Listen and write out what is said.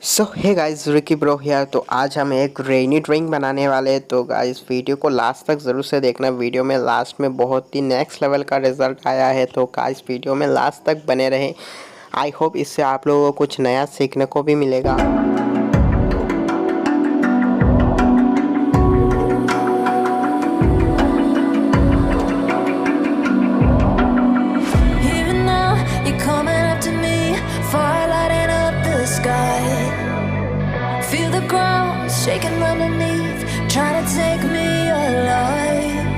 So hey guys, Ricky bro here. तो आज हम एक रेनी ड्राइंग बनाने वाले हैं। तो गाइस वीडियो को लास्ट तक ज़रूर से देखना। वीडियो में लास्ट में बहुत ही नेक्स्ट लेवल का रिजल्ट आया है। तो गाइस वीडियो में लास्ट तक बने रहें। आई होप इससे आप लोगों को कुछ नया सीखने को भी मिलेगा। Feel the ground shaking underneath, trying to take me alive.